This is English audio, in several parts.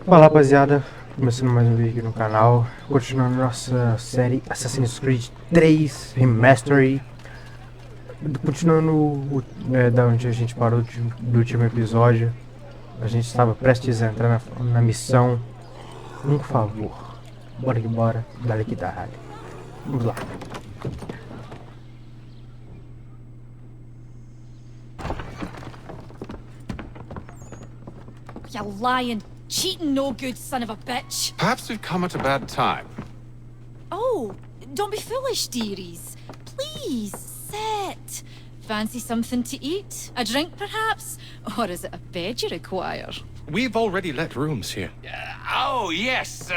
Fala rapaziada, começando mais um vídeo aqui no canal, continuando nossa série Assassin's Creed 3 Remastered, continuando da onde a gente parou do último episódio. A gente estava prestes a entrar na missão Um Favor. Bora que bora, dale que dale. Vamos lá. You lying, cheating, no good son of a bitch. Perhaps we've come at a bad time. Oh, don't be foolish, dearies. Please, sit. Fancy something to eat? A drink, perhaps? Or is it a bed you require? We've already let rooms here. Oh, yes.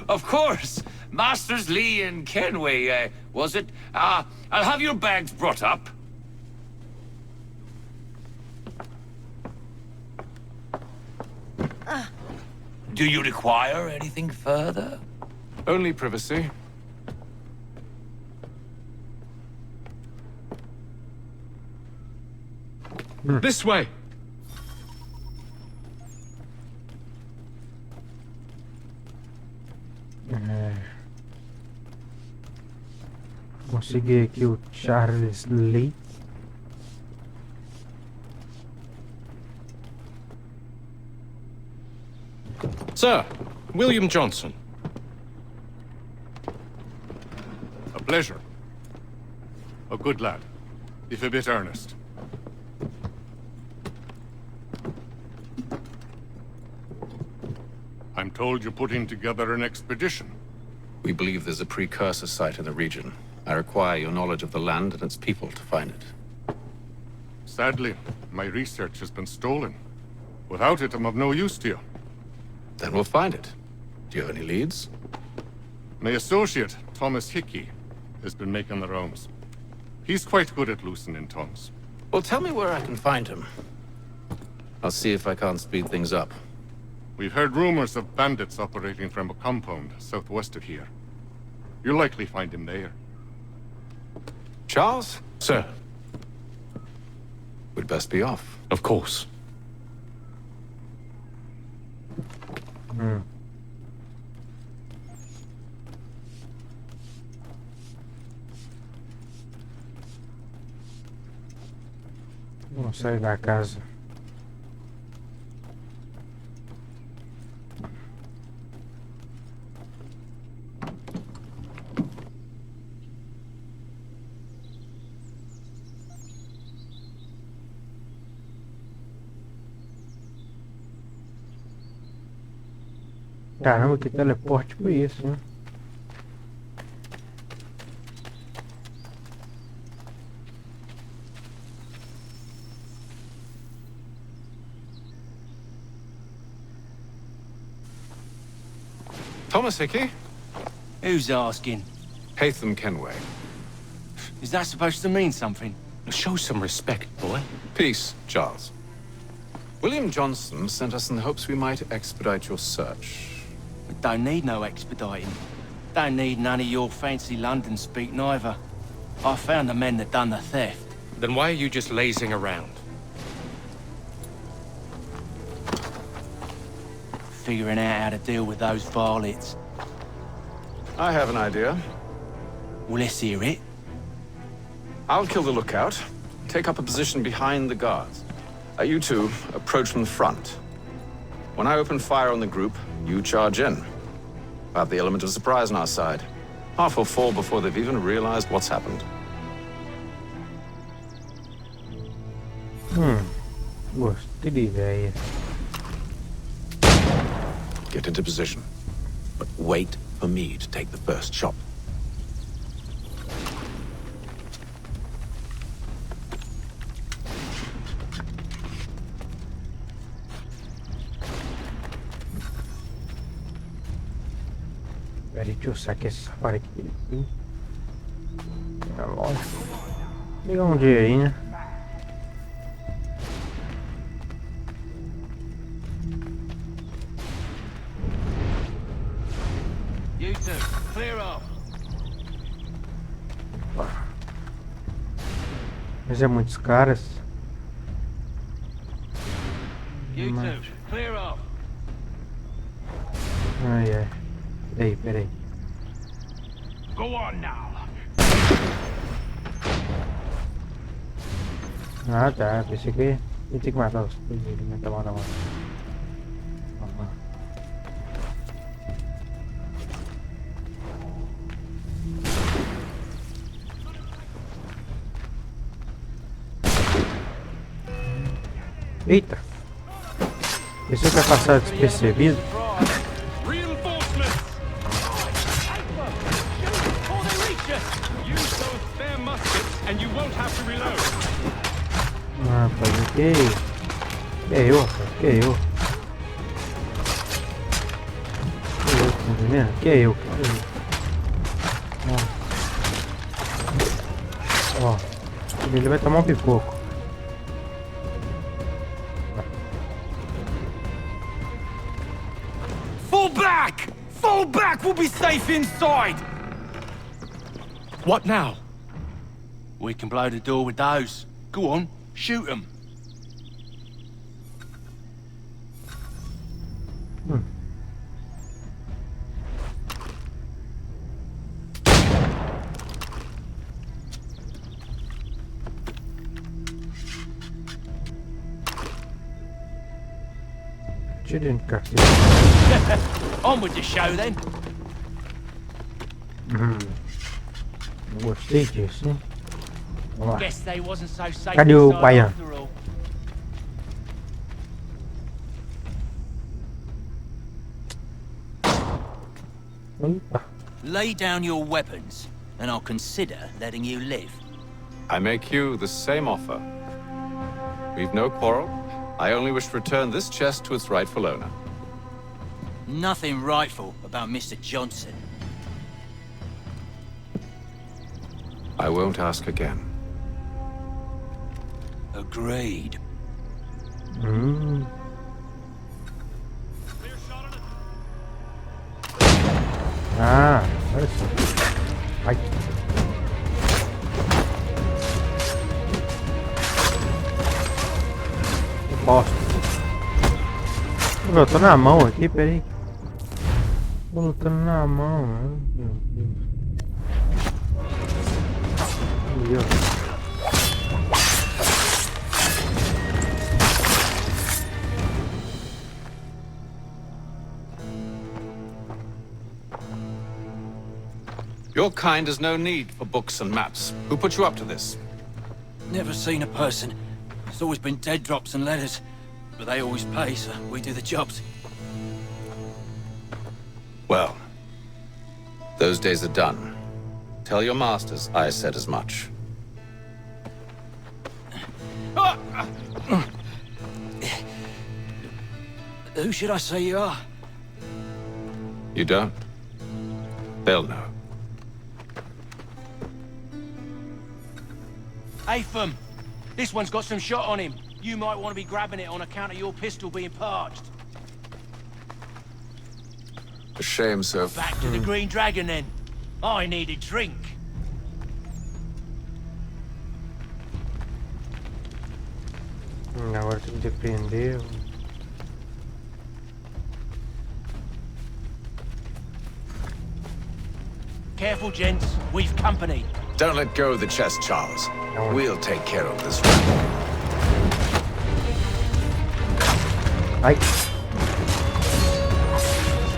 Of course. Masters Lee and Kenway, was it? I'll have your bags brought up. Do you require anything further? Only privacy. This way. Consegui aqui o Charles Lee. Sir, William Johnson. A pleasure. A good lad, if a bit earnest. I'm told you're putting together an expedition. We believe there's a precursor site in the region. I require your knowledge of the land and its people to find it. Sadly, my research has been stolen. Without it, I'm of no use to you. Then we'll find it. Do you have any leads? My associate, Thomas Hickey, has been making the rounds. He's quite good at loosening tongues. Well, tell me where I can find him. I'll see if I can't speed things up. We've heard rumors of bandits operating from a compound southwest of here. You'll likely find him there. Charles? Sir, We'd best be off. of course. Vamos sair da casa. Caramba, que teleporte foi esse, né? Thomas Hickey? Who's asking? Haytham Kenway. Is that supposed to mean something? Show some respect, boy. Peace, Charles. William Johnson sent us in the hopes we might expedite your search. We don't need no expediting. Don't need none of your fancy London speak neither. I found the men that done the theft. Then why are you just lazing around? Figuring out how to deal with those varlets. I have an idea. Well, let's hear it. I'll kill the lookout, take up a position behind the guards. You two approach from the front. When I open fire on the group, you charge in. Have the element of surprise on our side. Half will fall before they've even realized what's happened. Gostei de ideia. Get into position. But wait for me to take the first shot. Pera aí, deixa eu sacar esse safari aqui. Tá bom. Pegar um dia aí, né? You two, clear off. Mas é muitos caras. You two, clear off. Ai, ai. Peraí, peraí. Go on now. Ah, tá. Pensei que ia ter que matar os primeiros, né? Tá bom, tá bom. Vamos lá. Eita! Pensei que ia passar despercebido. Reinforcements! Before they reach us! Use those spare muskets and you won't have to reload. Ah, rapaz, que isso? Que eu, rapaz? Que eu? Que eu, tá entendendo? Que eu? Ó, ele vai tomar um pipoco. Fall back! Fall back! We'll be safe inside! What now? We can blow the door with those. Go on, shoot them. Tira de cacete. On with the show then. Não gostei disso, hein? Vamos lá. Guess they wasn't so safe Cadê o inside baiano? after all. Opa. Lay down your weapons, and I'll consider letting you live. I make you the same offer. We've no quarrel. I only wish to return this chest to its rightful owner. Nothing rightful about Mr. Johnson. I won't ask again. Agreed. Ah, olha só. Ai. Que bosta. Eu tô na mão aqui, peraí. Tô lutando na mão, mano. Meu Deus. Meu Deus. Your kind has no need for books and maps. Who put you up to this? Never seen a person. It's always been dead drops and letters. But they always pay, so we do the jobs. Well, those days are done. Tell your masters I said as much. Who should I say you are? You don't? They'll know. Atham, this one's got some shot on him. You might want to be grabbing it on account of your pistol being parched. A shame, sir. Back to the Green Dragon then. I need a drink. Agora tem que depender. Careful, gents. We've company. Don't let go of the chest, Charles. No. We'll take care of this one. Ai.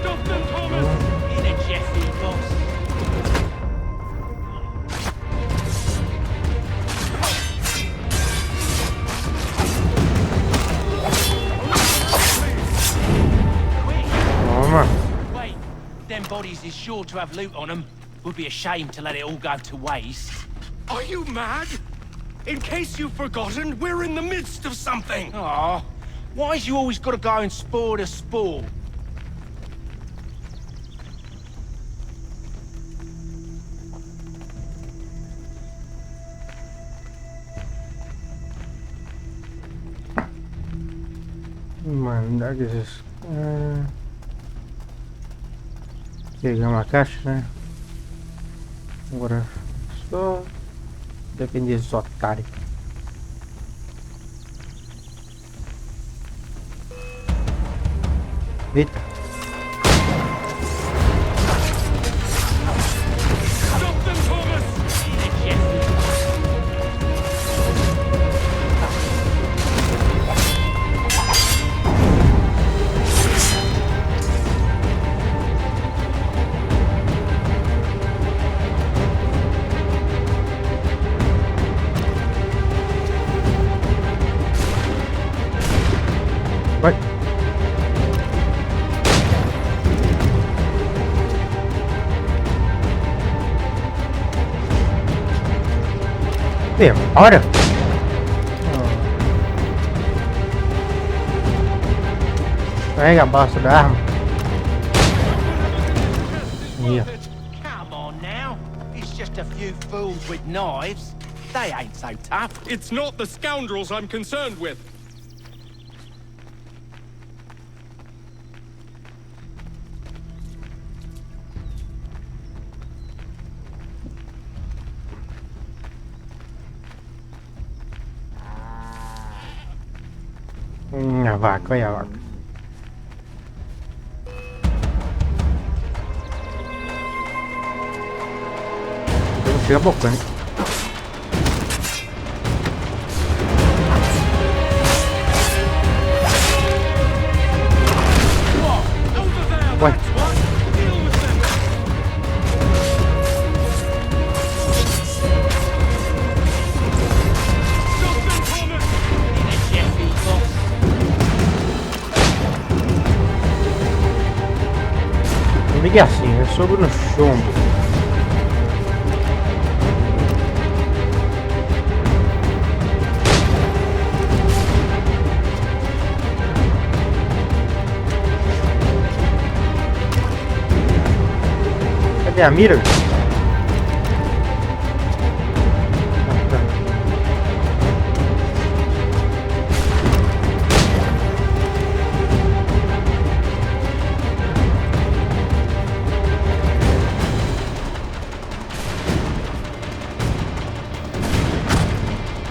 Stop them, Thomas! In a Jeffy, boss. Toma. Wait, them bodies is sure to have loot on them. Would be a shame to let it all go to waste. Are you mad? In case you've forgotten, we're in the midst of something! Aw, why's you always gotta go and spoil the sport? Mandar esses. Pegar uma caixa, né? Agora só depender dos otários. Eita! Demora? Carrega a bosta da arma. Yeah. Come on now. It's just a few fools with knives. They ain't so tough. It's not the scoundrels I'm concerned with. A vaca, olha a vaca. Não chega a boca, né? Ué. Não ligue assim, é sobre no chumbo. Cadê a mira?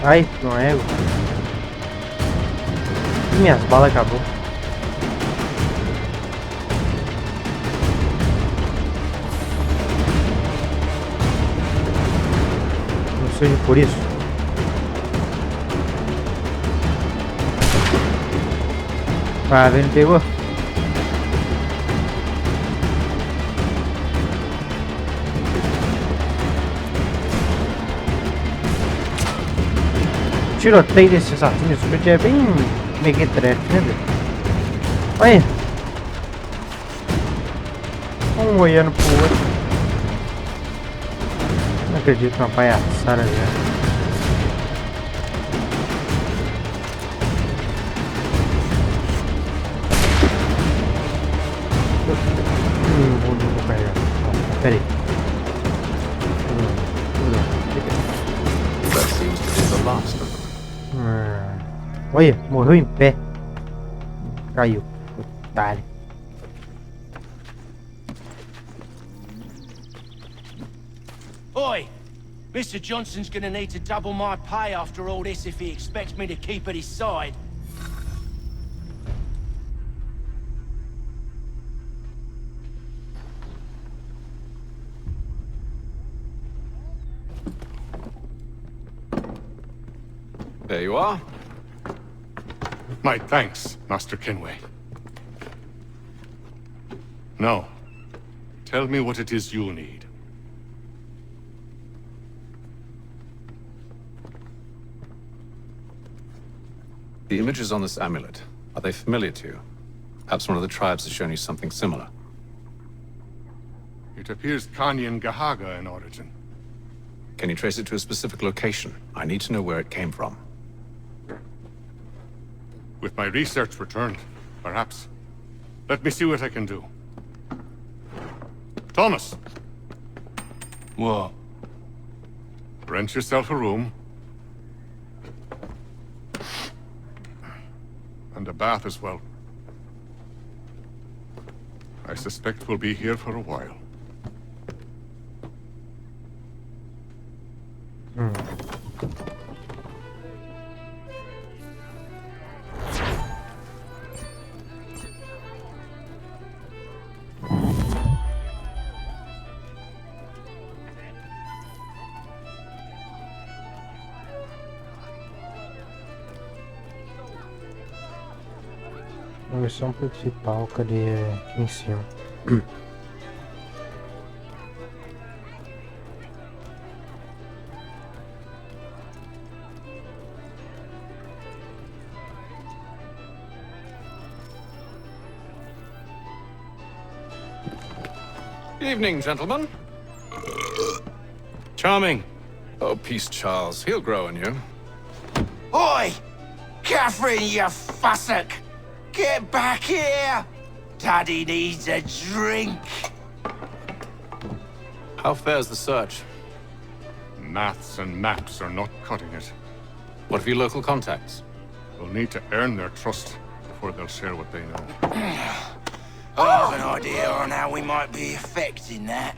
Ai, não é. Minhas balas acabou. Não seja por isso. Ah, ele pegou. Tiroteio desse assassino Speed é bem mequetrefe, né, velho? Olha! Um olhando pro outro. Não acredito numa palhaçada, velho. Vou carregar. Pera aí. That seems to be the last of them. Olha, morreu em pé. Caiu. Otário. Oi! Mr. Johnson's gonna need to double my pay after all this if he expects me to keep at his side. There you are. My thanks, Master Kenway. Now, tell me what it is you'll need. The images on this amulet, are they familiar to you? Perhaps one of the tribes has shown you something similar. It appears Kanyan Gahaga in origin. Can you trace it to a specific location? I need to know where it came from. With my research returned, perhaps. Let me see what I can do. Thomas! What? Rent yourself a room. And a bath as well. I suspect we'll be here for a while. A missão principal, cadê? Aqui em cima. Evening, gentlemen. Charming. Oh, peace, Charles. He'll grow on you. Oi! Catherine, you fussock! Get back here! Daddy needs a drink! How fares the search? Maths and maps are not cutting it. What of your local contacts? We'll need to earn their trust before they'll share what they know. I have an idea on how we might be affecting that.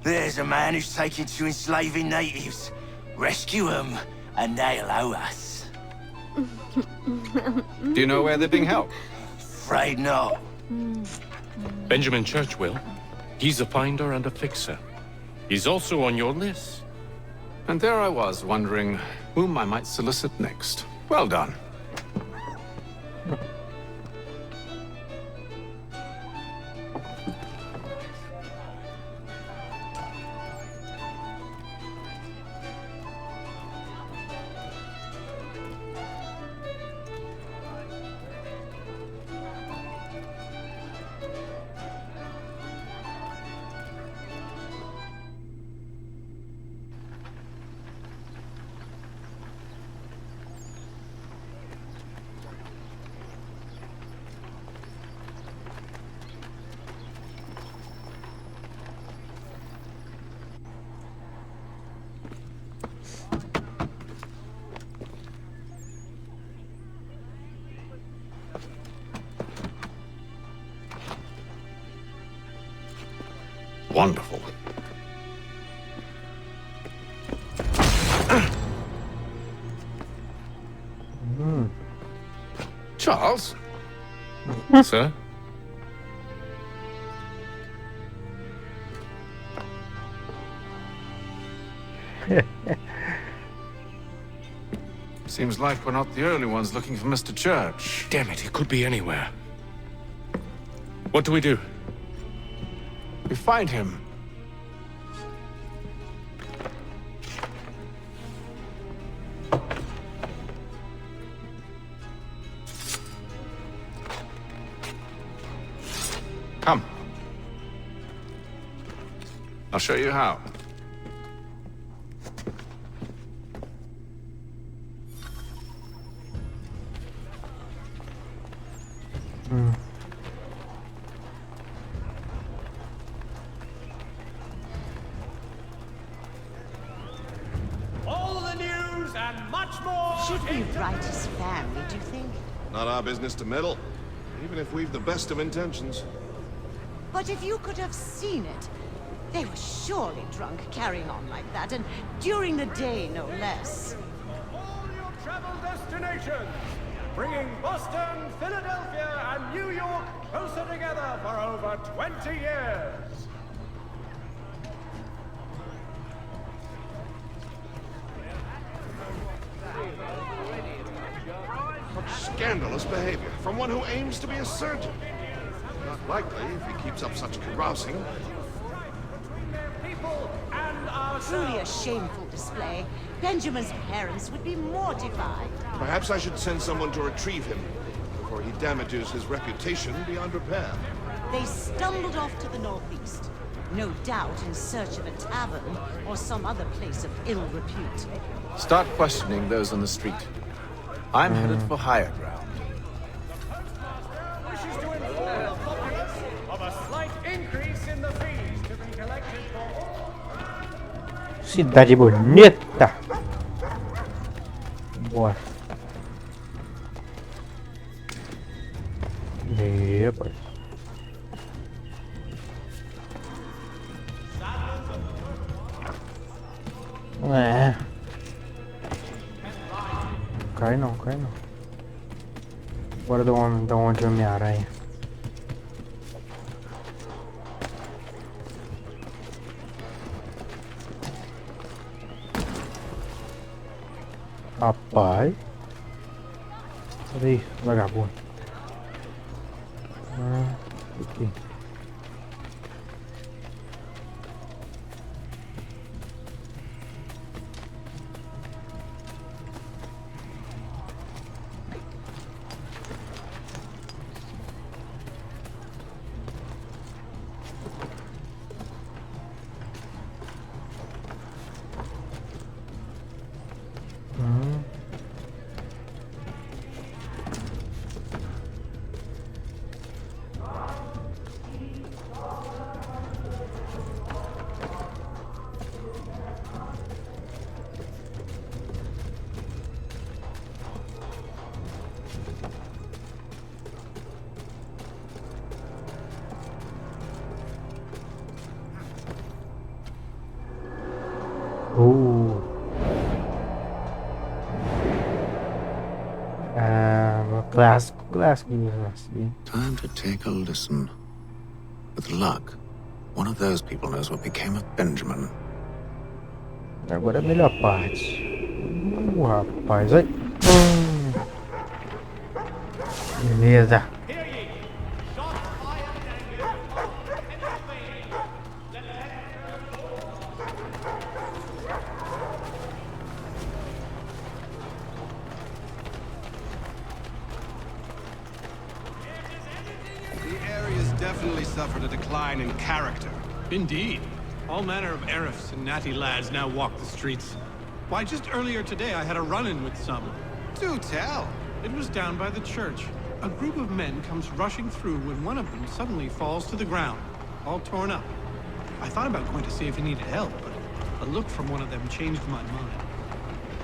There's a man who's taken to enslaving natives. Rescue them, and they'll owe us. Do you know where they're being held? Afraid not. Benjamin Church will. He's a finder and a fixer. He's also on your list. And there I was, wondering whom I might solicit next. Well done. Wonderful. Charles? Sir? Seems like we're not the only ones looking for Mr. Church. Damn it, he could be anywhere. What do we do? We find him. Come. I'll show you how. All the news and much more! Should we write his family, do you think? Not our business to meddle, even if we've the best of intentions. But if you could have seen it, they were surely drunk carrying on like that, and during the day, no less. All your travel destinations, bringing Boston, Philadelphia, and New York closer together for over 20 years. Scandalous behavior from one who aims to be a surgeon. Not likely if he keeps up such carousing. Truly a shameful display. Benjamin's parents would be mortified. Perhaps I should send someone to retrieve him before he damages his reputation beyond repair. They stumbled off to the northeast, no doubt in search of a tavern or some other place of ill repute. Start questioning those on the street. I'm headed for higher ground. Wishes to inform the populace of a slight increase in the fees to be collected for all. Cidade bonita. Bora. Rapaz. É. Cai não, cai não. Bora da onde a minha aranha. Rapaz. Cadê vagabundo? Aqui. Clássico assim. Time to take a listen. With luck, one of those people knows what became of Benjamin. Agora é a melhor parte. Rapaz, ai. Beleza. Definitely suffered a decline in character. Indeed. All manner of Arifs and natty lads now walk the streets. Why, just earlier today I had a run-in with some. Do tell. It was down by the church. A group of men comes rushing through when one of them suddenly falls to the ground, all torn up. I thought about going to see if he needed help, but a look from one of them changed my mind.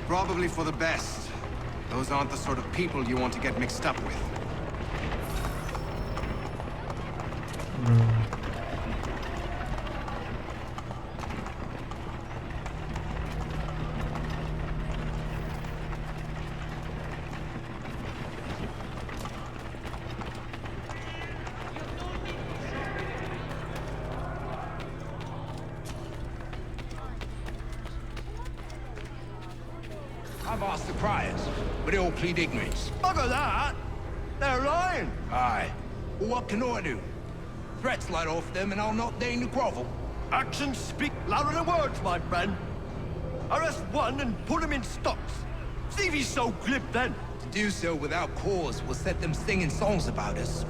Probably for the best. Those aren't the sort of people you want to get mixed up with. I've asked the criers, but they all plead ignorance. Bugger that! They're lying! Aye. Well, what can I do? Threats light off them and I'll not deign to grovel. Actions speak louder than words, my friend. Arrest one and put him in stocks. See if he's so glib then. To do so without cause will set them singing songs about us.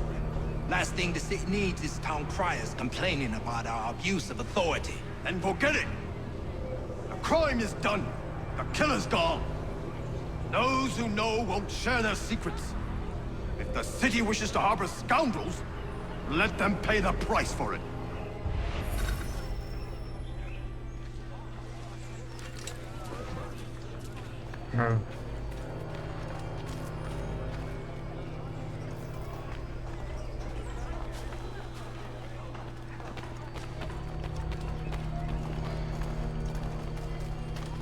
Last thing the city needs is town criers complaining about our abuse of authority. Then forget it. The crime is done. The killer's gone. Those who know won't share their secrets. If the city wishes to harbor scoundrels, let them pay the price for it.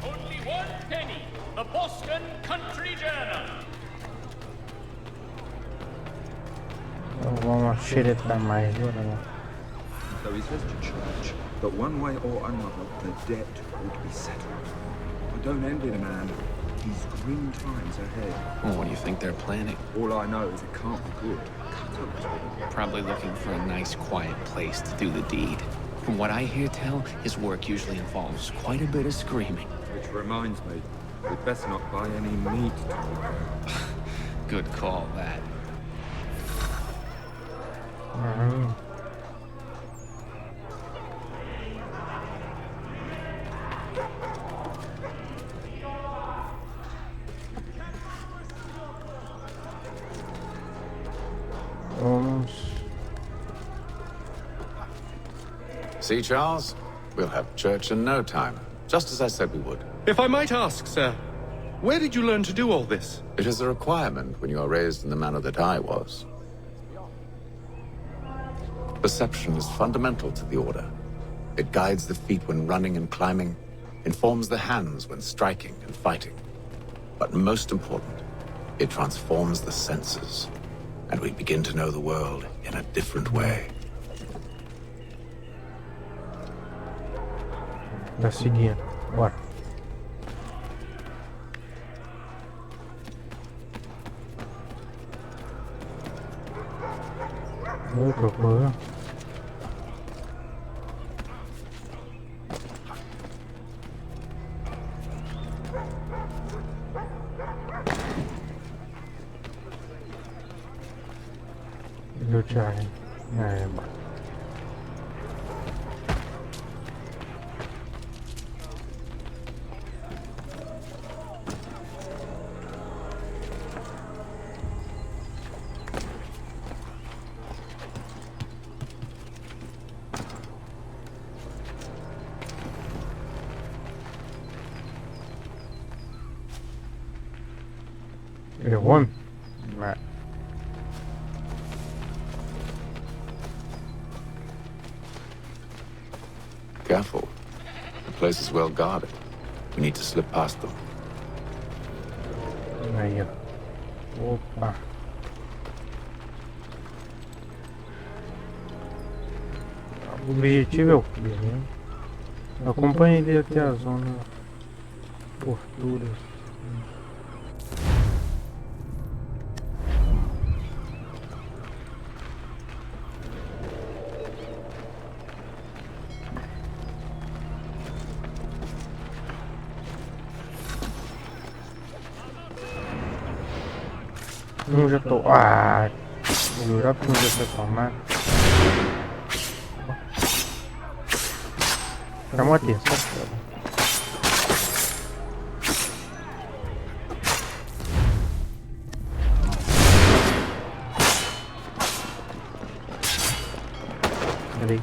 Only one penny. The Boston Country Journal. Vamos xeretar mais, bora lá. So he says to church, but one way or another, the debt would be settled. I don't envy the man. He's grim times ahead. Well, what do you think they're planning? All I know is it can't be good. Cut up to him. Probably looking for a nice, quiet place to do the deed. From what I hear tell, his work usually involves quite a bit of screaming. Which reminds me, we'd best not buy any meat to prepare. Good call, that. See, Charles? We'll have church in no time, just as I said we would. If I might ask, sir, where did you learn to do all this? It is a requirement when you are raised in the manner that I was. Perception is fundamental to the Order. It guides the feet when running and climbing, informs the hands when striking and fighting. But most important, it transforms the senses, and we begin to know the world in a different way. Tá seguindo, bora. Boa. Luciano. One. Right. Careful. The place is well guarded. We need to slip past them. Aí, ó. Opa. O objetivo é o quê, né? Acompanhe ele até a zona portuária. Já tô. Ah! Vou jurar que não deu pra tomar. Chamou a atenção. Peraí.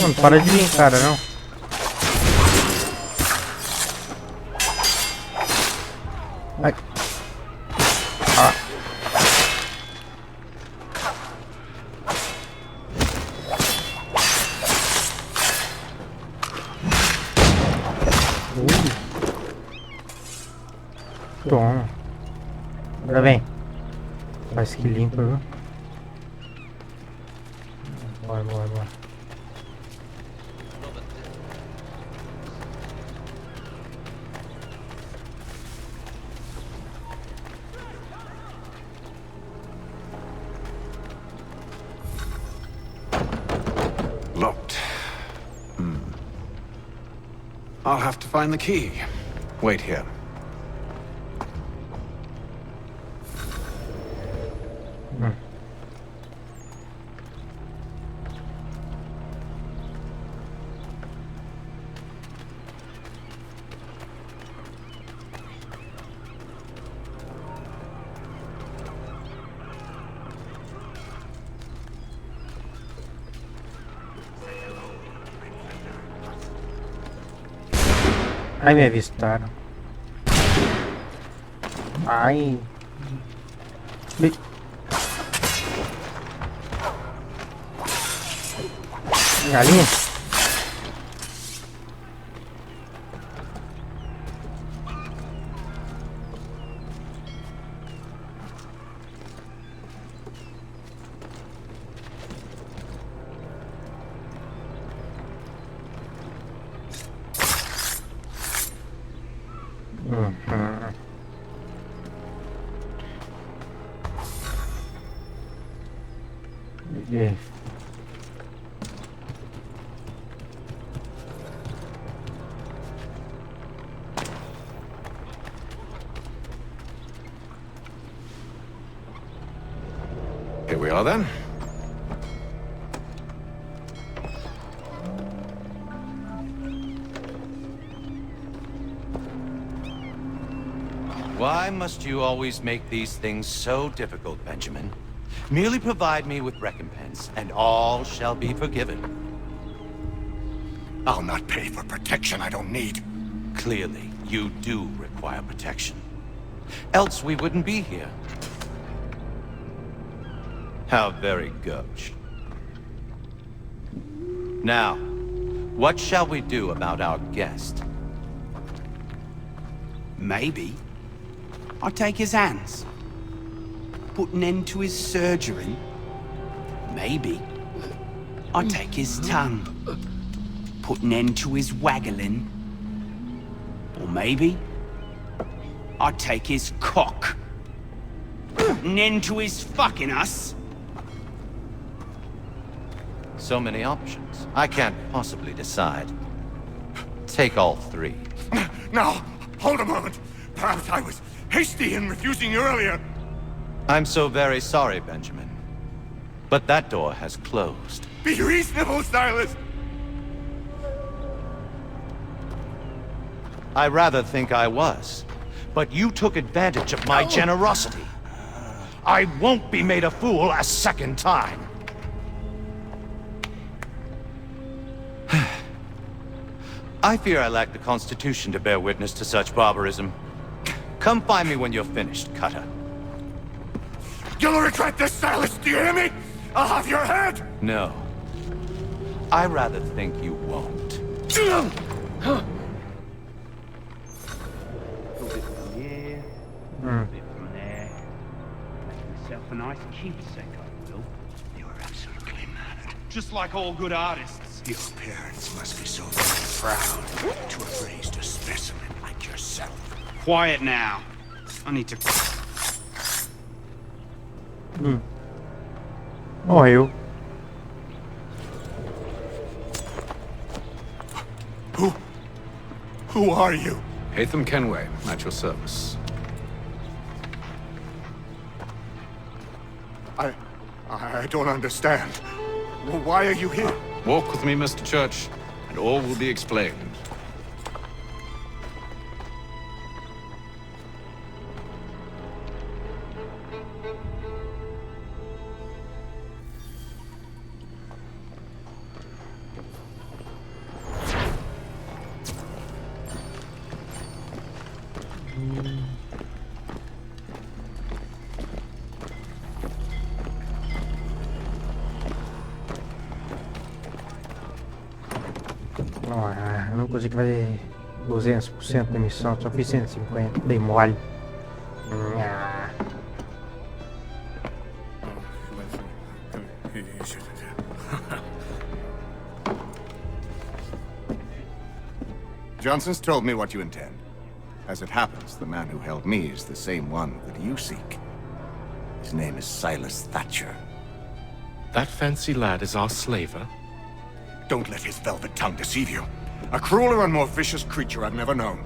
Não para de vir, cara, não. Ai. Ah. Toma. Agora vem. Parece que limpa, viu? Bora, bora, bora. Locked. I'll have to find the key. Wait here. Ai, me avistaram. Ai. Galinha? Yeah. Here we are then. Why must you always make these things so difficult, Benjamin? Merely provide me with recompense, and all shall be forgiven. I'll not pay for protection I don't need. Clearly, you do require protection. Else we wouldn't be here. How very gauche. Now, what shall we do about our guest? Maybe I'll take his hands. Put an end to his surgery. Maybe I'll take his tongue. Put an end to his waggling. Or maybe I'll take his cock. Put an end to his fucking us. So many options. I can't possibly decide. Take all three. Now, hold a moment. Perhaps I was hasty in refusing you earlier. I'm so very sorry, Benjamin. But that door has closed. Be reasonable, Silas! I rather think I was. But you took advantage of my generosity. I won't be made a fool a second time. I fear I lack the constitution to bear witness to such barbarism. Come find me when you're finished, Cutter. You'll regret this, Silas, do you hear me? I'll have your head! No. I rather think you won't. Myself a nice keepsake, I will. You are absolutely mad. Just like all good artists. Your parents must be so very proud to have raised a specimen like yourself. Quiet now. I need to... Morreu. Who are you? Hatham Kenway, at your service. I don't understand. Why are you here? Walk with me, Mr. Church, and all will be explained. Eu não consigo fazer 200% da missão, só fiz 150, dei mole. Johnson's told me what you intend. As it happens, the man who held me is the same one that you seek. His name is Silas Thatcher. That fancy lad is our slaver? Don't let his velvet tongue deceive you. A crueler and more vicious creature I've never known.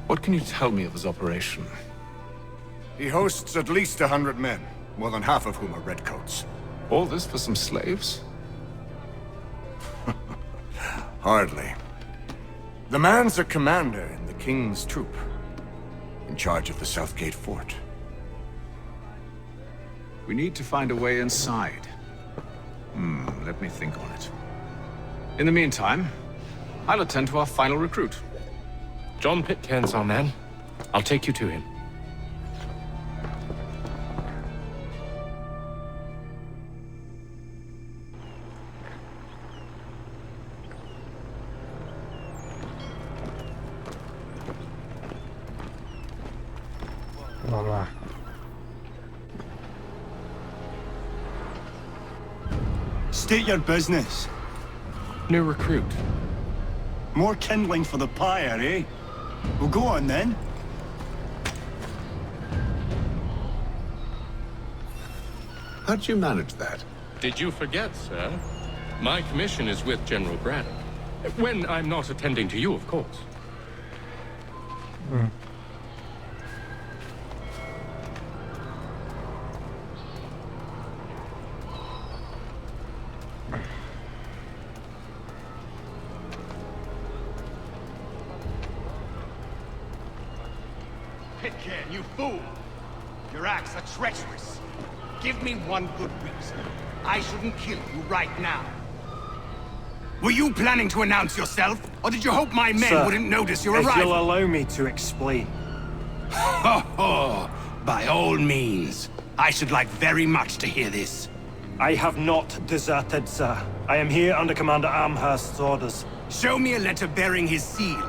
What can you tell me of his operation? He hosts at least 100 men, more than half of whom are redcoats. All this for some slaves? Hardly. The man's a commander in the King's troop, in charge of the Southgate Fort. We need to find a way inside. Let me think on it. In the meantime, I'll attend to our final recruit. John Pitcairn's our man. I'll take you to him. Vamos lá. State your business. New recruit. More kindling for the pyre, eh? Well, go on then. How'd you manage that? Did you forget, sir? My commission is with General Braddock. When I'm not attending to you, of course. Pitcairn, you fool! Your acts are treacherous. Give me one good reason. I shouldn't kill you right now. Were you planning to announce yourself, or did you hope my men wouldn't notice your arrival? If you'll allow me to explain. Ho ho! By all means. I should like very much to hear this. I have not deserted, sir. I am here under Commander Amherst's orders. Show me a letter bearing his seal,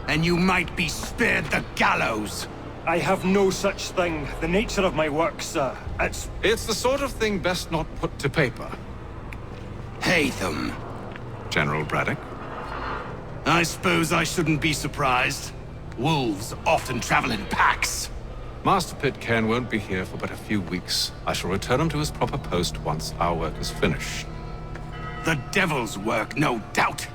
and you might be spared the gallows. I have no such thing. The nature of my work, sir, It's the sort of thing best not put to paper. Hatham. General Braddock? I suppose I shouldn't be surprised. Wolves often travel in packs. Master Pitcairn won't be here for but a few weeks. I shall return him to his proper post once our work is finished. The devil's work, no doubt.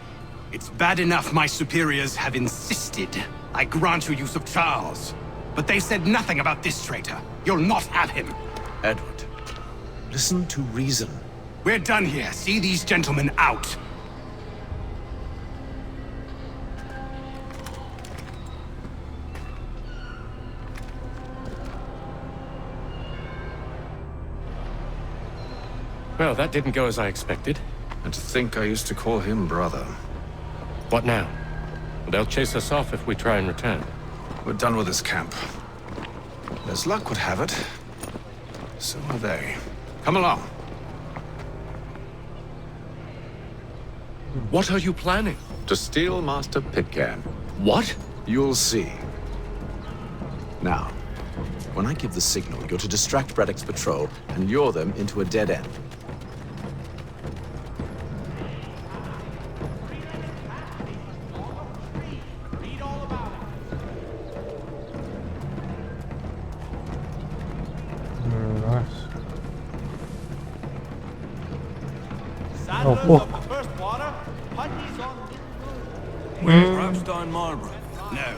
It's bad enough my superiors have insisted I grant you use of Charles. But they said nothing about this traitor. You'll not have him. Edward, listen to reason. We're done here. See these gentlemen out. Well, that didn't go as I expected. And to think I used to call him brother. What now? They'll chase us off if we try and return. We're done with this camp. As luck would have it, so are they. Come along. What are you planning? To steal Master Pitcairn. What? You'll see. Now, when I give the signal, you're to distract Braddock's patrol and lure them into a dead end. Where's Rapstein Marlborough? No.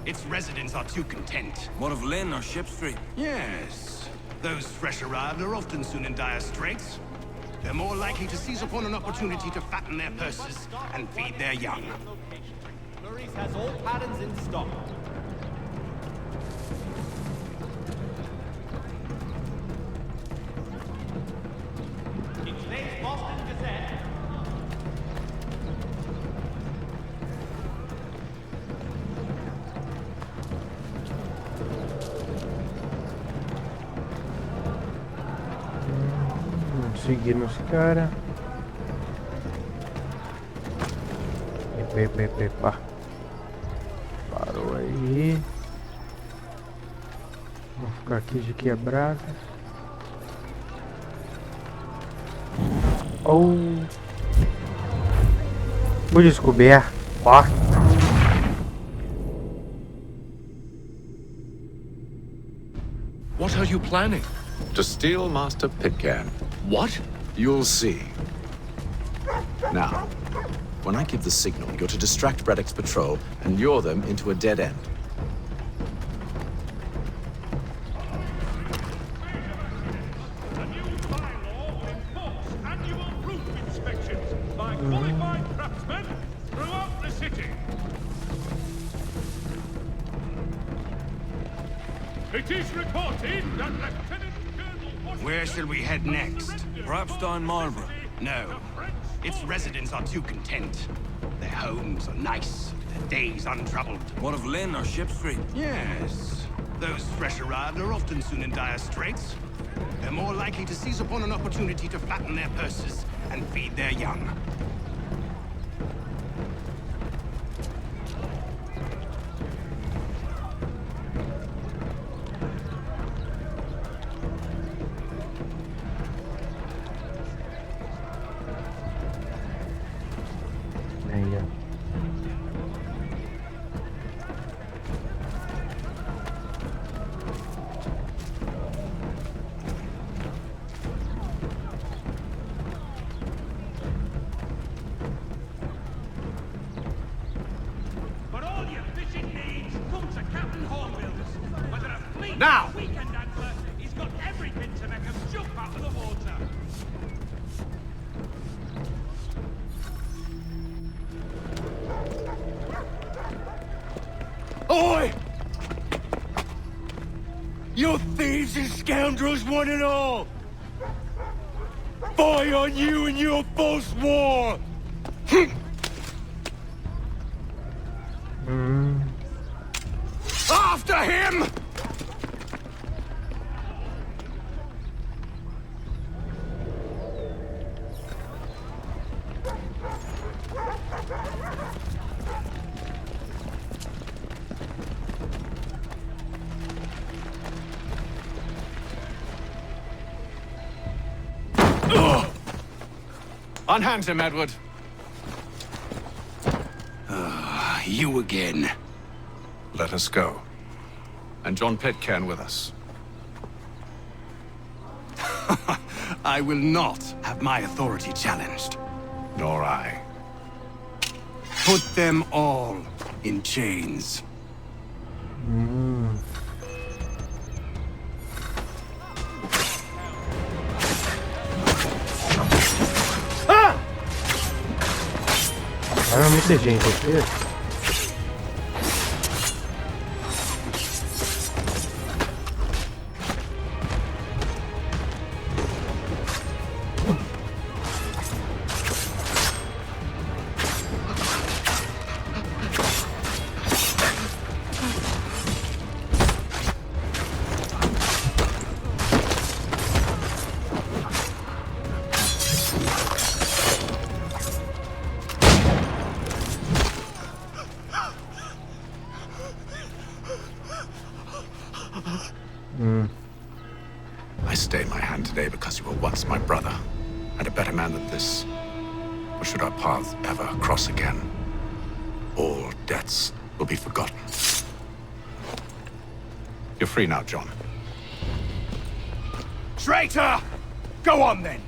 Its residents are too content. What of Lynn or Ship Street? Yes. Those fresh arrived are often soon in dire straits. They're more likely to seize upon an opportunity to fatten their purses and feed their young. Flurry's has all patterns in stock. In today's Boston Gazette. Seguindo os caras. Epa. Parou aí. Vou ficar aqui de quebrada. Oh! Fui descoberto. What are you planning? To steal Master Pitcairn. What? You'll see. Now, when I give the signal, you're to distract Braddock's patrol and lure them into a dead end. It is reported that Lieutenant Colonel... Where shall we head next? Rapstein Marlborough? No. Its residents are too content. Their homes are nice, their days untroubled. What of Lynn or Ship Street? Yes. Those fresh arrived are often soon in dire straits. They're more likely to seize upon an opportunity to fatten their purses and feed their young. Now! Weekend advert, he's got everything to make him jump out of the water. Oi! You thieves and scoundrels, one and all! Fire on you and your false war! After him! Unhand him, Edward. You again. Let us go. And John Pitcairn with us. I will not have my authority challenged. Nor I. Put them all in chains. Vai muita gente aqui. lost my brother, and a better man than this. Or should our paths ever cross again, all debts will be forgotten. You're free now, John. Traitor! Go on then.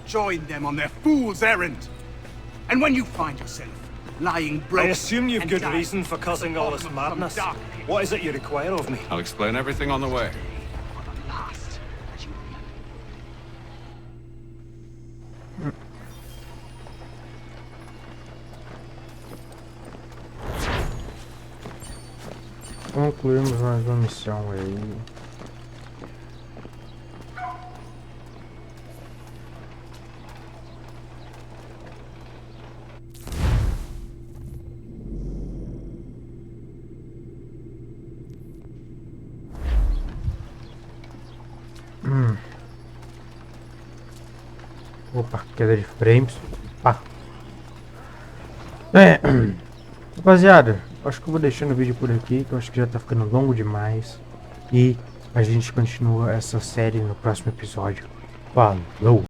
Join them on their fool's errand. And when you find yourself lying broke, I assume you've and good dying reason for causing all this from madness. dark What is it you require of me? I'll explain everything on the way. Concluímos mais uma missão aí. Opa, queda de frames. Pá. Rapaziada, acho que eu vou deixando o vídeo por aqui, que eu acho que já tá ficando longo demais. E a gente continua essa série no próximo episódio. Falou!